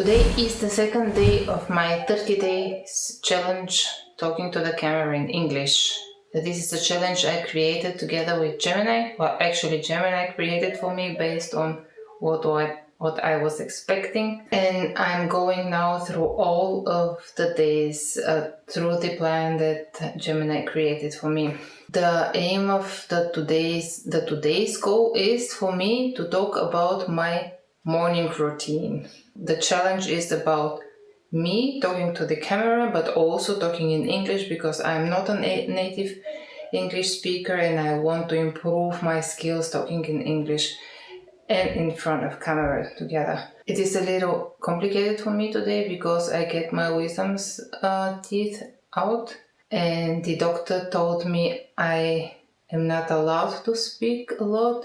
Today is the second day of my 30 days challenge talking to the camera in English. This is a challenge I created together with Gemini. Well, actually Gemini created for me based on what I was expecting. And I'm going now through all of the days through the plan that Gemini created for me. The aim of the today's goal is for me to talk about my morning routine. The challenge is about me talking to the camera, but also talking in English because I'm not a native English speaker and I want to improve my skills talking in English and in front of camera together. It is a little complicated for me today because I get my wisdom's teeth out and the doctor told me I am not allowed to speak a lot,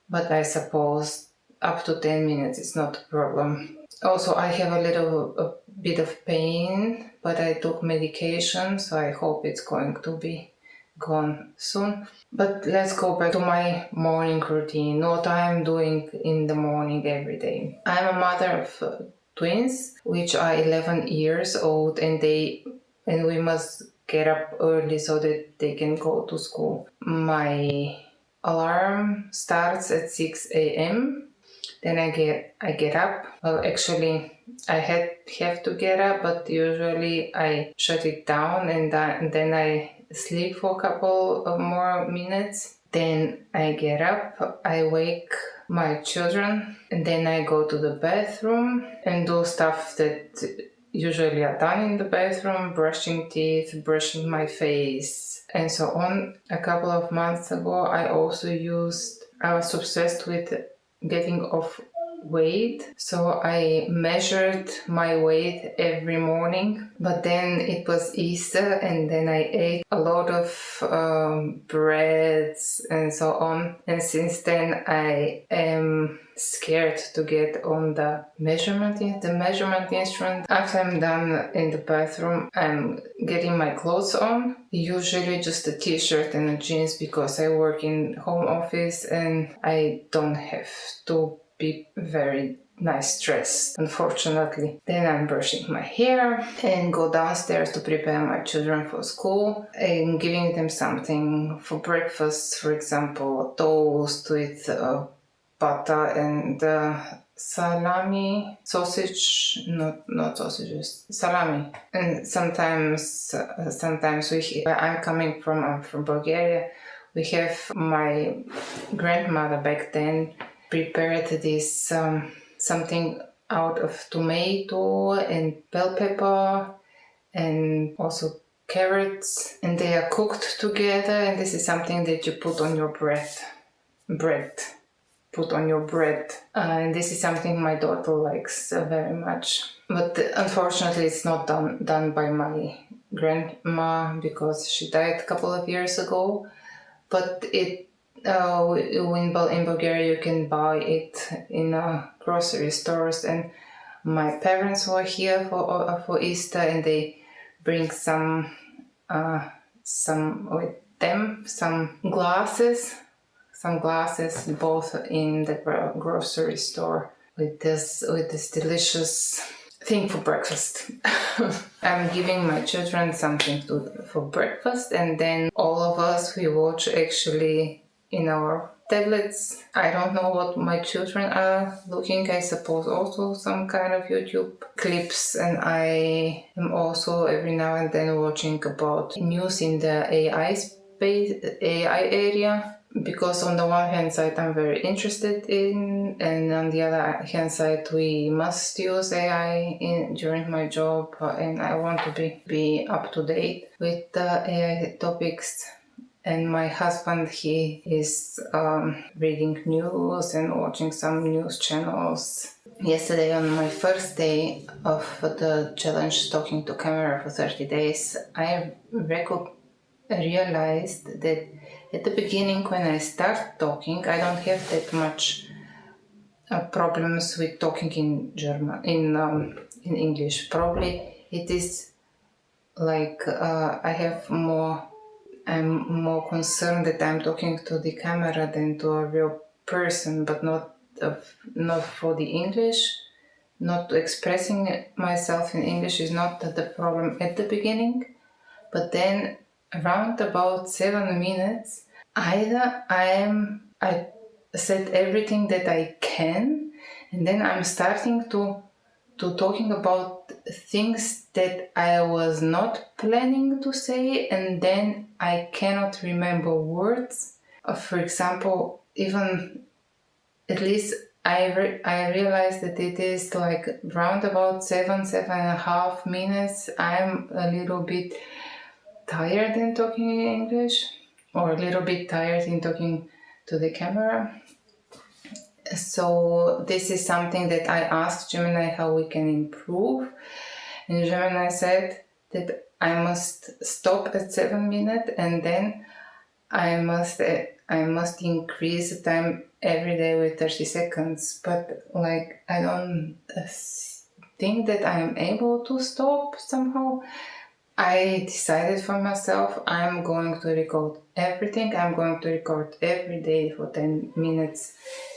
but I suppose up to 10 minutes is not a problem. Also, I have a bit of pain, but I took medication, so I hope it's going to be gone soon. But let's go back to my morning routine, what I'm doing in the morning every day. I'm a mother of twins, which are 11 years old, and we must get up early so that they can go to school. My alarm starts at 6 a.m. Then I get up. Well, actually, I have to get up, but usually I shut it down and then I sleep for a couple of more minutes. Then I get up, I wake my children, and then I go to the bathroom and do stuff that usually are done in the bathroom, brushing teeth, brushing my face, and so on. A couple of months ago, I was obsessed with getting off weight, so I measured my weight every morning, but then it was Easter and then I ate a lot of breads and so on, and since then I am scared to get on the measurement instrument. After I'm done in the bathroom, I'm getting my clothes on, usually just a t-shirt and a jeans because I work in home office and I don't have to be very nice dressed, unfortunately. Then I'm brushing my hair and go downstairs to prepare my children for school and giving them something for breakfast, for example, toast with butter and salami, sausage, not sausages, salami. And sometimes where I'm from Bulgaria, we have my grandmother back then prepared this something out of tomato and bell pepper and also carrots, and they are cooked together, and this is something that you put on your bread. And this is something my daughter likes very much, but unfortunately it's not done by my grandma because she died a couple of years ago, but in Bulgaria you can buy it in grocery stores, and my parents were here for Easter and they bring some with them some glasses both in the grocery store with this delicious thing for breakfast. I'm giving my children something for breakfast, and then all of us we watch actually in our tablets. I don't know what my children are looking, I suppose also some kind of YouTube clips, and I am also every now and then watching about news in the AI area, because on the one hand side I'm very interested in, and on the other hand side we must use AI during my job, and I want to be up to date with the AI topics. And my husband, he is reading news and watching some news channels. Yesterday, on my first day of the challenge talking to camera for 30 days, I realized that at the beginning when I start talking, I don't have that much problems with talking in German, in English. Probably it is like I'm more concerned that I'm talking to the camera than to a real person, but not for the English not expressing myself in English is not the problem at the beginning, but then around about 7 minutes, I said everything that I can, and then I'm starting to talking about things that I was not planning to say, and then I cannot remember words. For example, even at least I realized that it is like round about 7.5 minutes. I'm a little bit tired in talking in English, or a little bit tired in talking to the camera. So this is something that I asked Gemini how we can improve, and Gemini said that I must stop at 7 minutes, and then I must increase the time every day with 30 seconds. But like I don't think that I am able to stop somehow. I decided for myself I'm going to record everything. I'm going to record every day for 10 minutes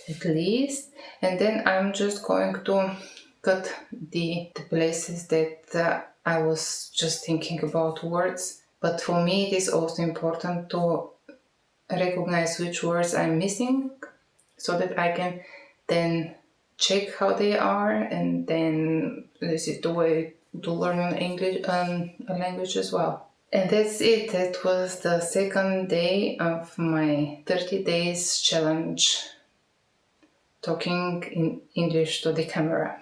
at least. And then I'm just going to cut the places that I was just thinking about words. But for me, it is also important to recognize which words I'm missing so that I can then check how they are, and then this is the way to learn an English a language as well. And that's it. That was the second day of my 30 days challenge talking in English to the camera.